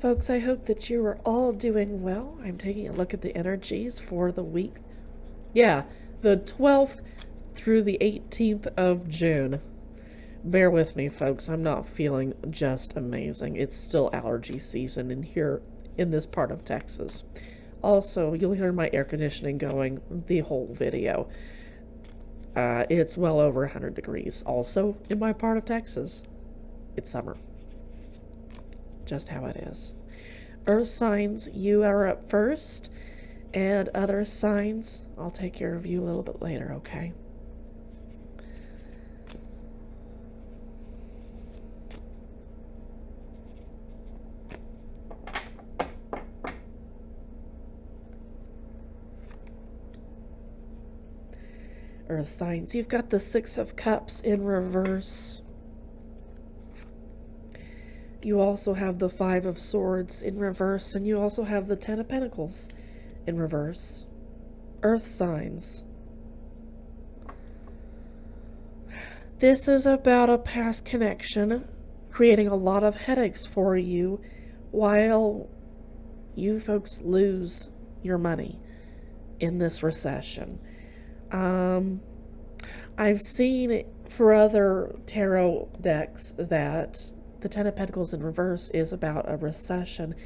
Folks, I hope that you are all doing well. I'm taking a look at the energies for the week. Yeah, the 12th through the 18th of June. Bear with me, folks. I'm not feeling just amazing. It's still allergy season in here in this part of Texas. Also, you'll hear my air conditioning going the whole video. It's well over 100 degrees. Also, in my part of Texas, it's summer. Just how it is. Earth signs, you are up first, and other signs, I'll take care of you a little bit later, okay? Earth signs, you've got the Six of Cups in reverse. You also have the Five of Swords in reverse, and you also have the Ten of Pentacles in reverse. Earth signs. This is about a past connection, creating a lot of headaches for you while you folks lose your money in this recession. I've seen for other tarot decks that the Ten of Pentacles in reverse is about a recession,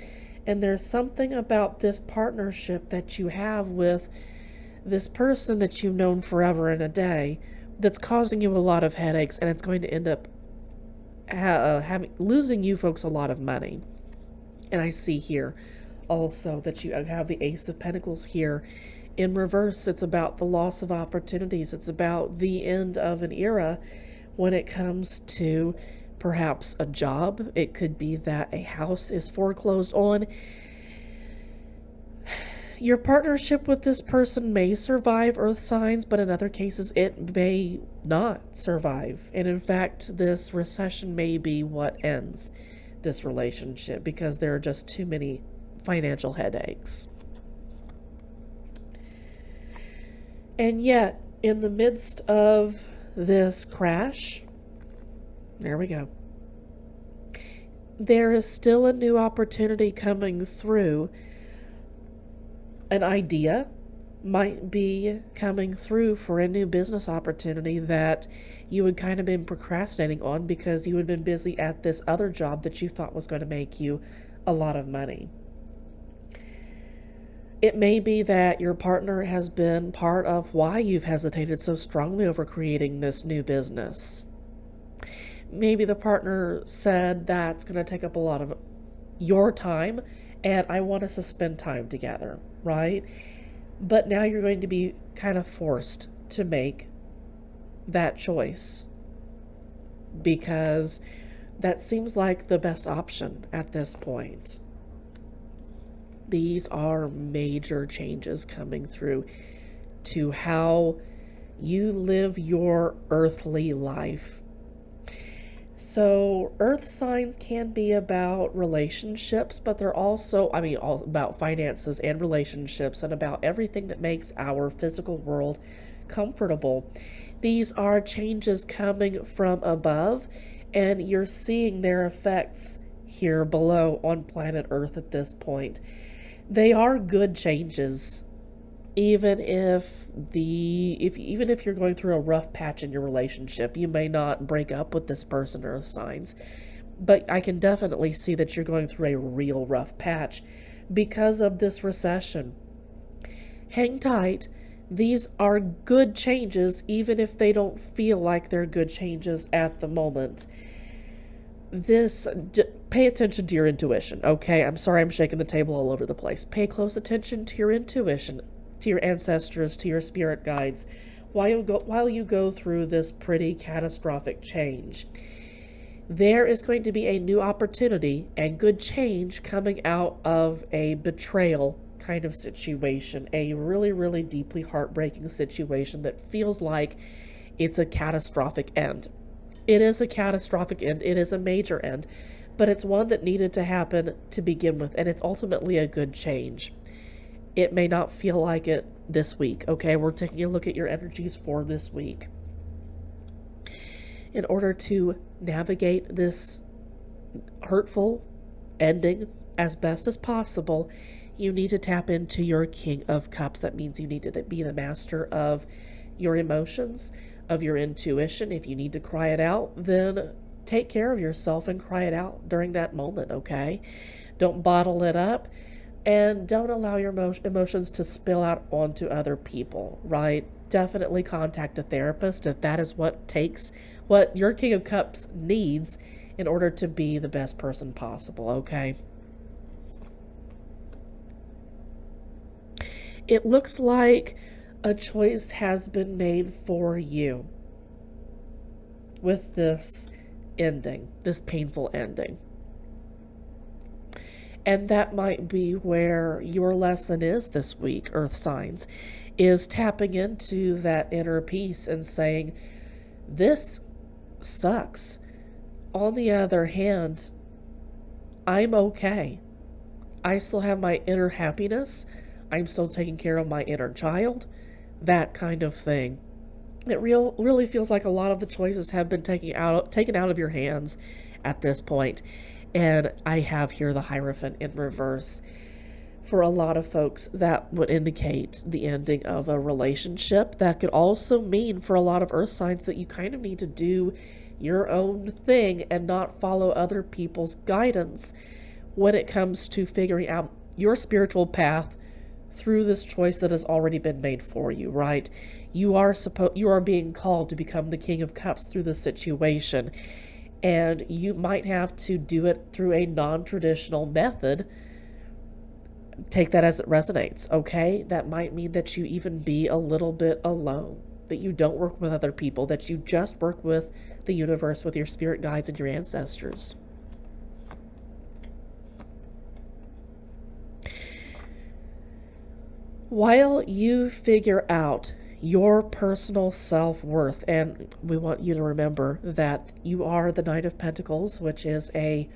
and there's something about this partnership that you have with this person that you've known forever and a day that's causing you a lot of headaches, and it's going to end up losing you folks a lot of money. And I see here also that you have the Ace of Pentacles here in reverse. It's about the loss of opportunities. It's about the end of an era when it comes to perhaps a job. It could be that a house is foreclosed on. Your partnership with this person may survive, Earth signs, but in other cases it may not survive. And in fact, this recession may be what ends this relationship because there are just too many financial headaches. And yet, in the midst of this crash, there we go, there is still a new opportunity coming through. An idea might be coming through for a new business opportunity that you had kind of been procrastinating on because you had been busy at this other job that you thought was going to make you a lot of money. It may be that your partner has been part of why you've hesitated so strongly over creating this new business. Maybe the partner said that's going to take up a lot of your time and I want us to spend time together, right? But now you're going to be kind of forced to make that choice because that seems like the best option at this point. These are major changes coming through to how you live your earthly life. So earth signs can be about relationships, but they're also, all about finances and relationships and about everything that makes our physical world comfortable. These are changes coming from above, and you're seeing their effects here below on planet Earth at this point. They are good changes, even if you're going through a rough patch in your relationship. You may not break up with this person, Earth signs, but I can definitely see that you're going through a real rough patch because of this recession. Hang tight. These are good changes, even if they don't feel like they're good changes at the moment. Pay attention to your intuition, okay? I'm sorry I'm shaking the table all over the place. Pay close attention to your intuition, to your ancestors, to your spirit guides, while you go through this pretty catastrophic change. There is going to be a new opportunity and good change coming out of a betrayal kind of situation, a really, really deeply heartbreaking situation that feels like it's a catastrophic end. It is a catastrophic end. It is a major end, but it's one that needed to happen to begin with, and it's ultimately a good change. It may not feel like it this week, okay? We're taking a look at your energies for this week. In order to navigate this hurtful ending as best as possible, you need to tap into your King of Cups. That means you need to be the master of your emotions, of your intuition. If you need to cry it out, then take care of yourself and cry it out during that moment, okay? Don't bottle it up, and don't allow your emotions to spill out onto other people, right? Definitely contact a therapist if that is what your King of Cups needs in order to be the best person possible, okay? It looks like a choice has been made for you with this ending, this painful ending. And that might be where your lesson is this week, Earth signs, is tapping into that inner peace and saying, this sucks. On the other hand, I'm okay. I still have my inner happiness. I'm still taking care of my inner child. That kind of thing. It really feels like a lot of the choices have been taken out of your hands at this point. And I have here the Hierophant in reverse. For a lot of folks, that would indicate the ending of a relationship. That could also mean for a lot of Earth signs that you kind of need to do your own thing and not follow other people's guidance when it comes to figuring out your spiritual path through this choice that has already been made for you, right? You are being called to become the King of Cups through this situation. And you might have to do it through a non-traditional method. Take that as it resonates, okay? That might mean that you even be a little bit alone, that you don't work with other people, that you just work with the universe, with your spirit guides and your ancestors. While you figure out your personal self-worth, and we want you to remember that you are the Knight of Pentacles, which is a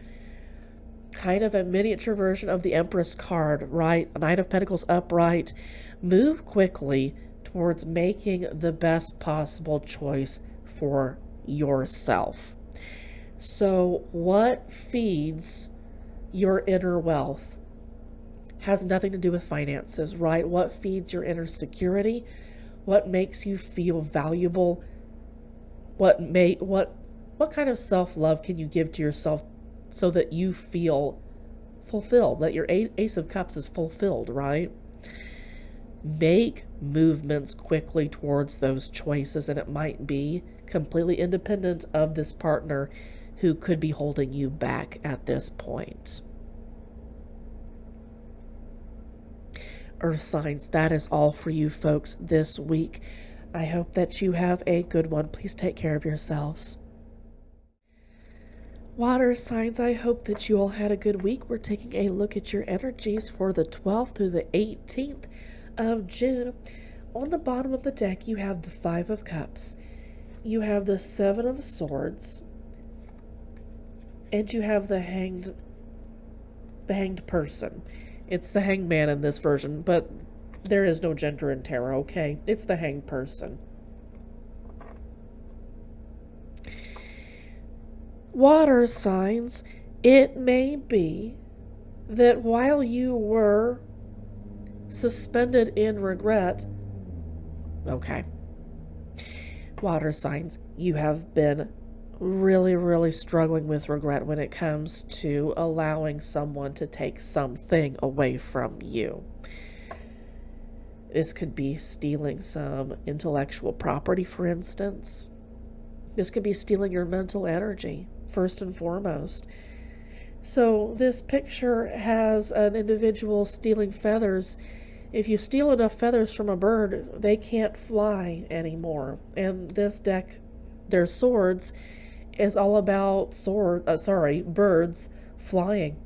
kind of a miniature version of the Empress card, right? A Knight of Pentacles upright. Move quickly towards making the best possible choice for yourself. So what feeds your inner wealth has nothing to do with finances, right? What feeds your inner security? What makes you feel valuable? What kind of self-love can you give to yourself so that you feel fulfilled, that your Ace of Cups is fulfilled, right? Make movements quickly towards those choices, and it might be completely independent of this partner who could be holding you back at this point. Earth signs, that is all for you folks this week. I hope that you have a good one. Please take care of yourselves. Water signs, I hope that you all had a good week. We're taking a look at your energies for the 12th through the 18th of June. On the bottom of the deck, you have the 5 of Cups. You have the 7 of Swords. And you have the hanged person. It's the Hanged Man in this version, but there is no gender in tarot, okay? It's the hanged person. Water signs, it may be that while you were suspended in regret, okay, water signs, you have been really struggling with regret when it comes to allowing someone to take something away from you. This could be stealing some intellectual property, for instance. This could be stealing your mental energy, first and foremost. So this picture has an individual stealing feathers. If you steal enough feathers from a bird, they can't fly anymore. And this deck, their swords, is all about birds flying.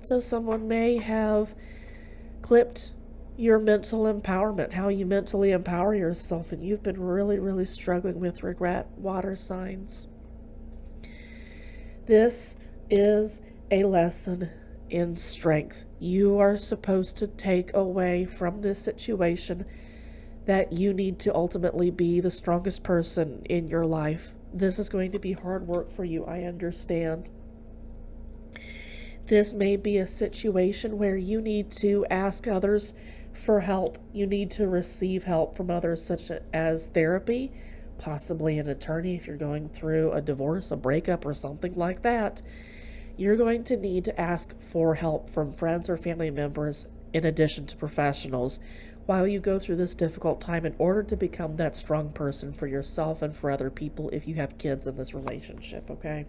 So someone may have clipped your mental empowerment, how you mentally empower yourself, and you've been really struggling with regret, water signs. This is a lesson in strength. You are supposed to take away from this situation that you need to ultimately be the strongest person in your life. This is going to be hard work for you, I understand. This may be a situation where you need to ask others for help. You need to receive help from others, such as therapy, possibly an attorney if you're going through a divorce, a breakup, or something like that. You're going to need to ask for help from friends or family members in addition to professionals while you go through this difficult time in order to become that strong person for yourself and for other people if you have kids in this relationship, okay?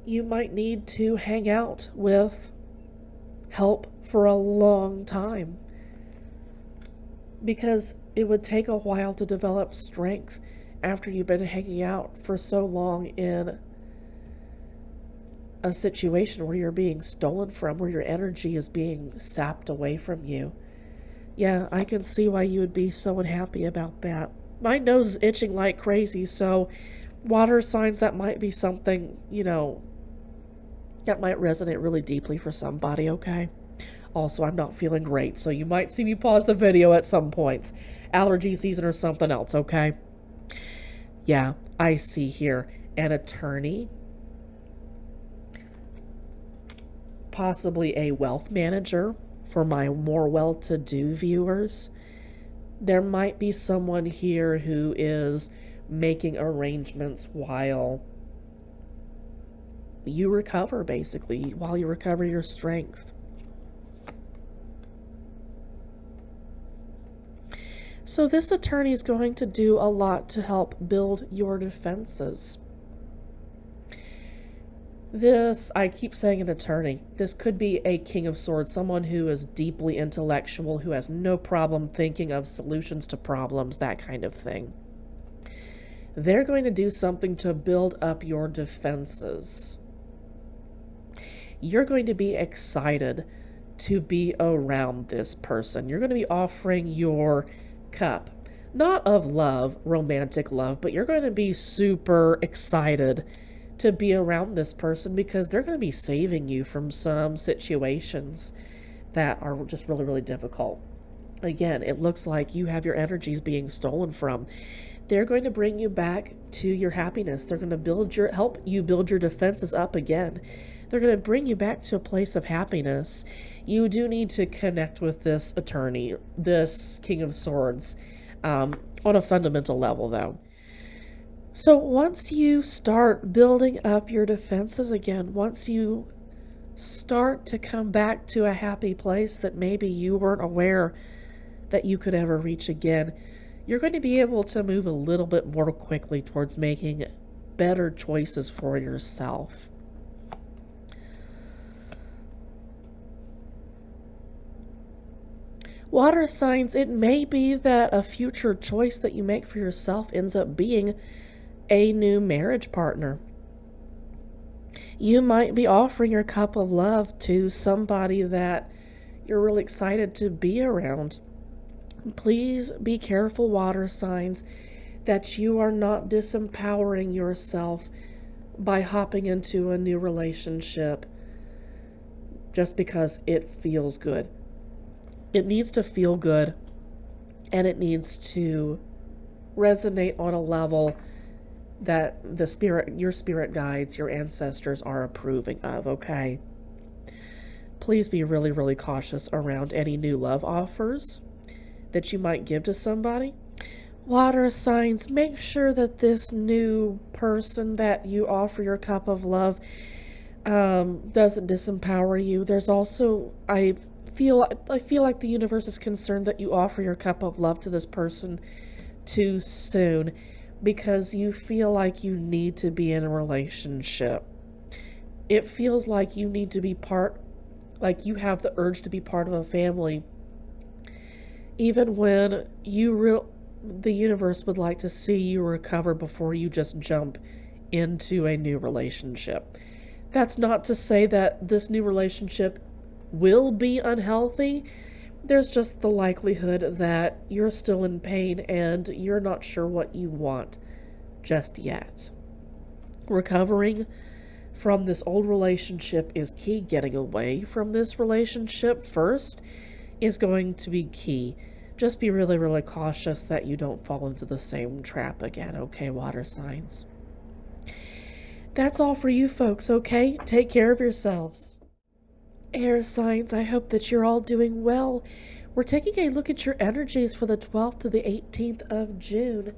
You might need to hang out with help for a long time because it would take a while to develop strength after you've been hanging out for so long in a situation where you're being stolen from, where your energy is being sapped away from you. Yeah, I can see why you would be so unhappy about that. My nose is itching like crazy, so water signs, that might be something, that might resonate really deeply for somebody, okay? Also, I'm not feeling great, so you might see me pause the video at some points. Allergy season or something else, okay? Yeah, I see here an attorney, possibly a wealth manager for my more well-to-do viewers. There might be someone here who is making arrangements while you recover, basically, while you recover your strength. So this attorney is going to do a lot to help build your defenses. This, I keep saying an attorney, this could be a King of Swords, someone who is deeply intellectual, who has no problem thinking of solutions to problems, that kind of thing. They're going to do something to build up your defenses. You're going to be excited to be around this person. You're going to be offering your cup, not of love, romantic love, but you're going to be super excited to be around this person because they're going to be saving you from some situations that are just really, really difficult. Again, it looks like you have your energies being stolen from. They're going to bring you back to your happiness. They're going to help you build your defenses up again. They're going to bring you back to a place of happiness. You do need to connect with this attorney, this King of Swords, on a fundamental level, though. So once you start building up your defenses again, once you start to come back to a happy place that maybe you weren't aware that you could ever reach again, you're going to be able to move a little bit more quickly towards making better choices for yourself. Water signs, it may be that a future choice that you make for yourself ends up being a new marriage partner. You might be offering your cup of love to somebody that you're really excited to be around. Please be careful, water signs, that you are not disempowering yourself by hopping into a new relationship just because it feels good. It needs to feel good, and it needs to resonate on a level that your spirit guides, your ancestors are approving of, okay? Please be really, really cautious around any new love offers that you might give to somebody. Water signs, make sure that this new person that you offer your cup of love doesn't disempower you. There's also, I feel like the universe is concerned that you offer your cup of love to this person too soon, because you feel like you need to be in a relationship. It feels like you need to be like you have the urge to be part of a family, even when the universe would like to see you recover before you just jump into a new relationship. That's not to say that this new relationship will be unhealthy. There's just the likelihood that you're still in pain and you're not sure what you want just yet. Recovering from this old relationship is key. Getting away from this relationship first is going to be key. Just be really, really cautious that you don't fall into the same trap again, okay, water signs? That's all for you folks, okay? Take care of yourselves. Air signs, I hope that you're all doing well. We're taking a look at your energies for the 12th to the 18th of June.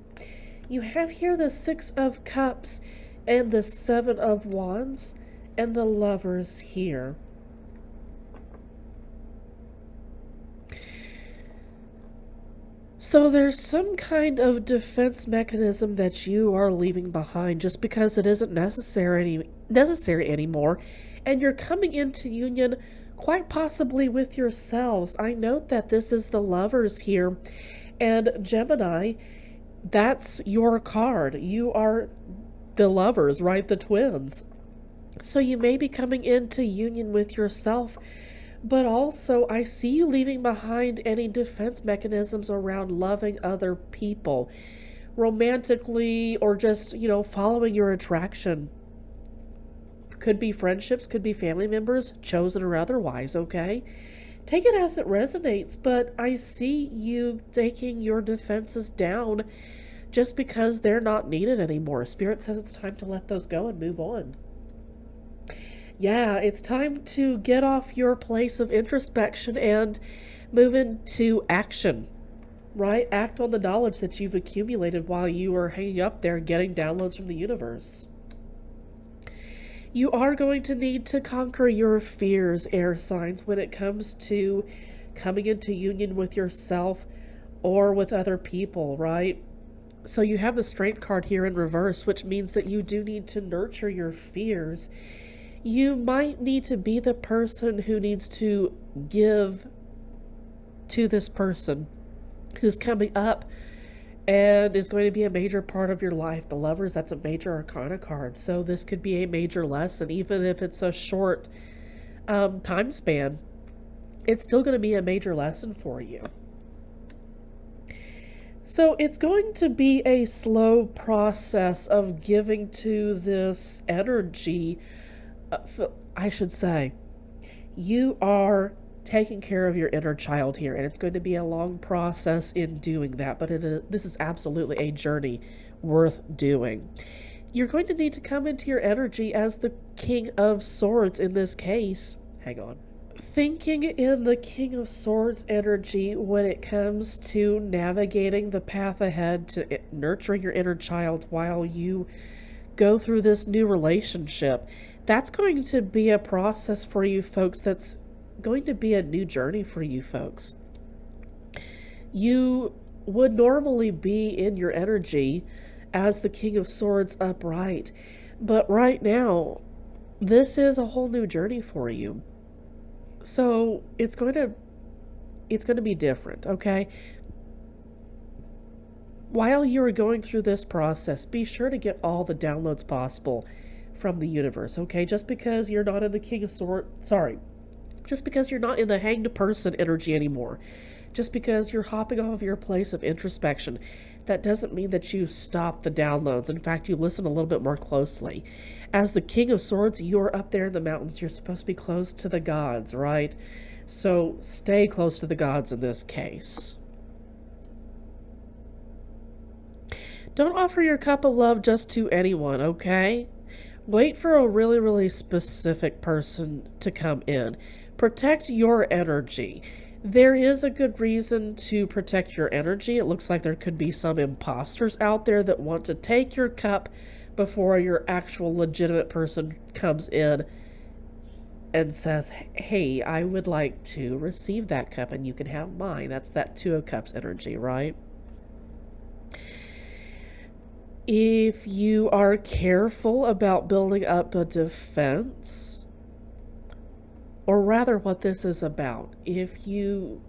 You have here the Six of Cups and the Seven of Wands and the Lovers here. So there's some kind of defense mechanism that you are leaving behind just because it isn't necessary anymore, and you're coming into union quite possibly with yourselves. I note that this is the Lovers here, and Gemini, that's your card. You are the Lovers, right? The twins. So you may be coming into union with yourself, but also I see you leaving behind any defense mechanisms around loving other people, romantically, or just, following your attraction. Could be friendships, could be family members, chosen or otherwise, okay? Take it as it resonates, but I see you taking your defenses down just because they're not needed anymore. Spirit says it's time to let those go and move on. Yeah, it's time to get off your place of introspection and move into action, right? Act on the knowledge that you've accumulated while you were hanging up there getting downloads from the universe. You are going to need to conquer your fears, air signs, when it comes to coming into union with yourself or with other people, right? So you have the Strength card here in reverse, which means that you do need to nurture your fears. You might need to be the person who needs to give to this person who's coming up and is going to be a major part of your life. The Lovers, that's a major arcana card. So this could be a major lesson, even if it's a short time span. It's still going to be a major lesson for you. So it's going to be a slow process of giving to this energy. I should say, you are taking care of your inner child here, and it's going to be a long process in doing that, but this is absolutely a journey worth doing. You're going to need to come into your energy as the King of Swords in this case. Hang on. Thinking in the King of Swords energy when it comes to navigating the path ahead to nurturing your inner child while you go through this new relationship. That's going to be a process for you folks. That's going to be a new journey for you folks. You would normally be in your energy as the King of Swords upright, but right now, this is a whole new journey for you. So it's going to be different, okay? While you are going through this process, be sure to get all the downloads possible from the universe, okay? Just because you're not in the King of Swords, just because you're not in the hanged person energy anymore, just because you're hopping off of your place of introspection, that doesn't mean that you stop the downloads. In fact, you listen a little bit more closely. As the King of Swords, you're up there in the mountains. You're supposed to be close to the gods, right? So stay close to the gods in this case. Don't offer your cup of love just to anyone, okay? Wait for a really, really specific person to come in. Protect your energy. There is a good reason to protect your energy. It looks like there could be some imposters out there that want to take your cup before your actual legitimate person comes in and says, hey, I would like to receive that cup and you can have mine. That's that Two of Cups energy, right? If you are careful about building up a defense, or rather what this is about, if you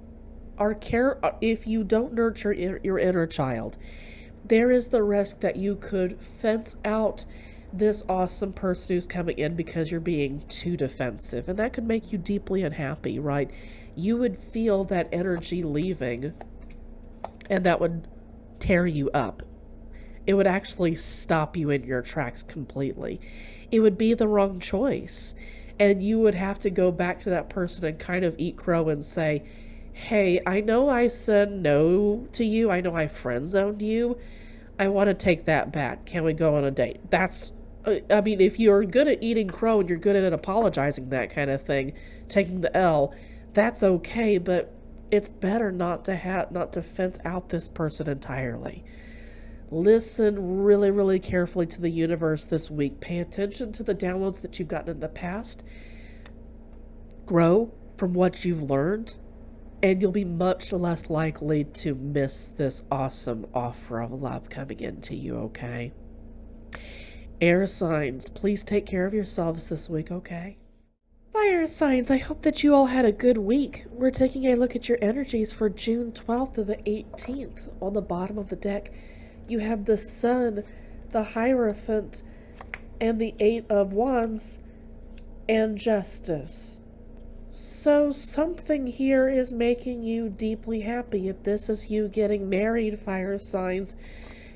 don't nurture your inner child, there is the risk that you could fence out this awesome person who's coming in because you're being too defensive, and that could make you deeply unhappy, right? You would feel that energy leaving, and that would tear you up. It would actually stop you in your tracks completely. It would be the wrong choice. And you would have to go back to that person and kind of eat crow and say, hey, I know I said no to you. I know I friend zoned you. I want to take that back. Can we go on a date? That's I mean, if you're good at eating crow and you're good at apologizing, that kind of thing, taking the L, that's okay, but it's better not to fence out this person entirely. Listen really, really carefully to the universe this week. Pay attention to the downloads that you've gotten in the past. Grow from what you've learned, and you'll be much less likely to miss this awesome offer of love coming into you, okay? Air signs, please take care of yourselves this week, okay? Fire signs, I hope that you all had a good week. We're taking a look at your energies for June 12th to the 18th. On the bottom of the deck, you have the Sun, the Hierophant, and the Eight of Wands, and Justice. So something here is making you deeply happy. If this is you getting married, fire signs,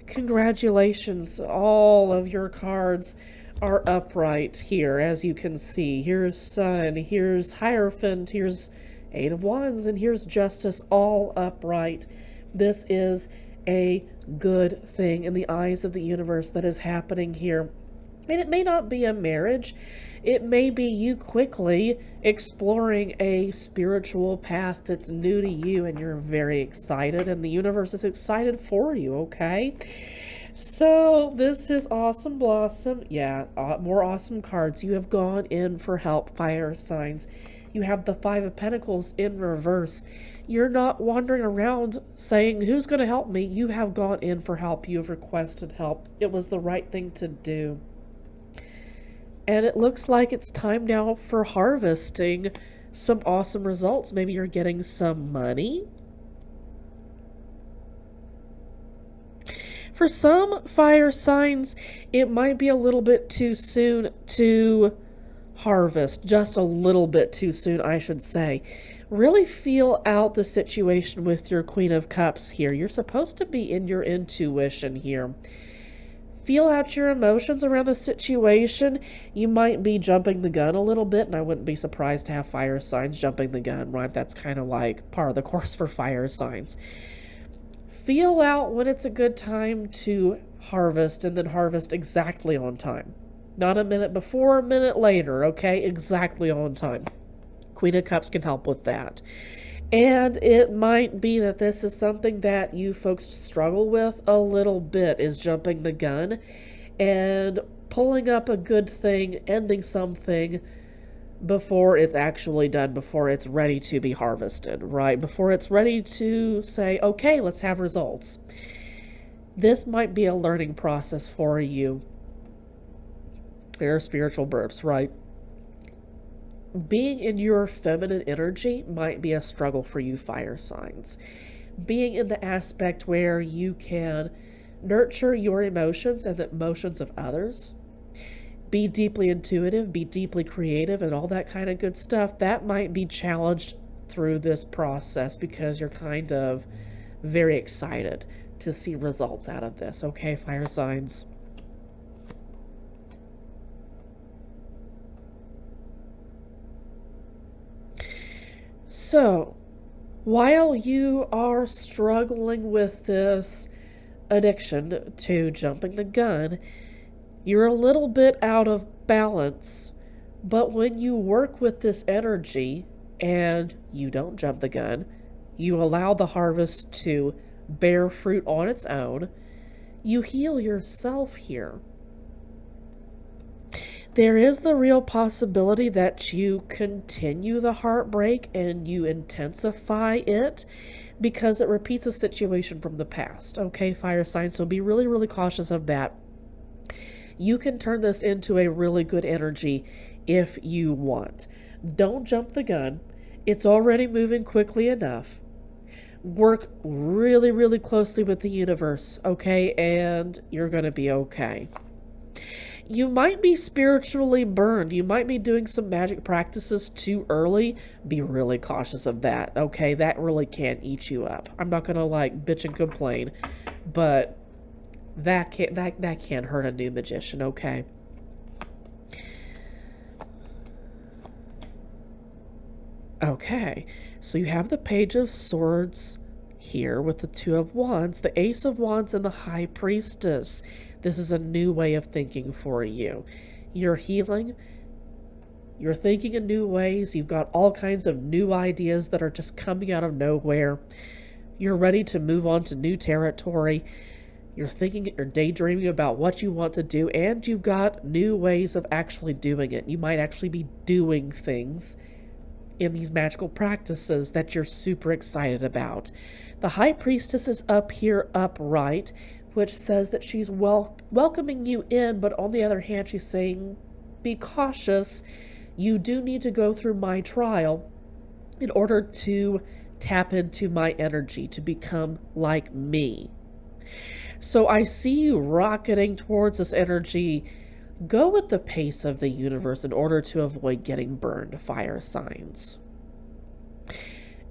congratulations. All of your cards are upright here, as you can see. Here's Sun, here's Hierophant, here's Eight of Wands, and here's Justice, all upright. This is a good thing in the eyes of the universe that is happening here. And it may not be a marriage. It may be you quickly exploring a spiritual path that's new to you, and you're very excited, and the universe is excited for you, okay? So this is Awesome Blossom. Yeah, more awesome cards. You have gone in for help, fire signs. You have the Five of Pentacles in reverse. You're not wandering around saying, who's going to help me? You have gone in for help. You have requested help. It was the right thing to do. And it looks like it's time now for harvesting some awesome results. Maybe you're getting some money. For some fire signs, it might be a little bit too soon to harvest. Just a little bit too soon, I should say. Really feel out the situation with your Queen of Cups here. You're supposed to be in your intuition here. Feel out your emotions around the situation. You might be jumping the gun a little bit, and I wouldn't be surprised to have fire signs jumping the gun, right? That's kind of like par of the course for fire signs. Feel out when it's a good time to harvest, and then harvest exactly on time. Not a minute before, a minute later, okay? Exactly on time. Queen of Cups can help with that. And it might be that this is something that you folks struggle with a little bit, is jumping the gun and pulling up a good thing, ending something before it's actually done, before it's ready to be harvested, right? Before it's ready to say, okay, let's have results. This might be a learning process for you. There are spiritual burps, right? Being in your feminine energy might be a struggle for you, fire signs. Being in the aspect where you can nurture your emotions and the emotions of others, be deeply intuitive, be deeply creative, and all that kind of good stuff, that might be challenged through this process because you're kind of very excited to see results out of this. Okay, fire signs. So, while you are struggling with this addiction to jumping the gun, you're a little bit out of balance, but when you work with this energy and you don't jump the gun, you allow the harvest to bear fruit on its own, you heal yourself here. There is the real possibility that you continue the heartbreak and you intensify it because it repeats a situation from the past. Okay, fire signs, so be really, really cautious of that. You can turn this into a really good energy if you want. Don't jump the gun. It's already moving quickly enough. Work really, really closely with the universe, okay? And you're going to be okay. You might be spiritually burned. You might be doing some magic practices too early. Be really cautious of that, okay? That really can eat you up. I'm not going to like bitch and complain, but that can't hurt a new magician, okay? Okay, so you have the Page of Swords here with the Two of Wands, the Ace of Wands, and the High Priestess. This is a new way of thinking for you. You're healing. You're thinking in new ways. You've got all kinds of new ideas that are just coming out of nowhere. You're ready to move on to new territory. You're thinking, you're daydreaming about what you want to do, and you've got new ways of actually doing it. You might actually be doing things in these magical practices that you're super excited about. The High Priestess is up here upright, which says that she's welcoming you in, but on the other hand, she's saying, be cautious. You do need to go through my trial in order to tap into my energy, to become like me. So I see you rocketing towards this energy. Go with the pace of the universe in order to avoid getting burned, fire signs.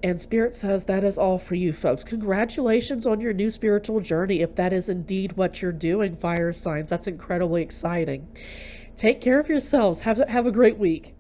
And Spirit says that is all for you, folks. Congratulations on your new spiritual journey, if that is indeed what you're doing, fire signs. That's incredibly exciting. Take care of yourselves. Have a great week.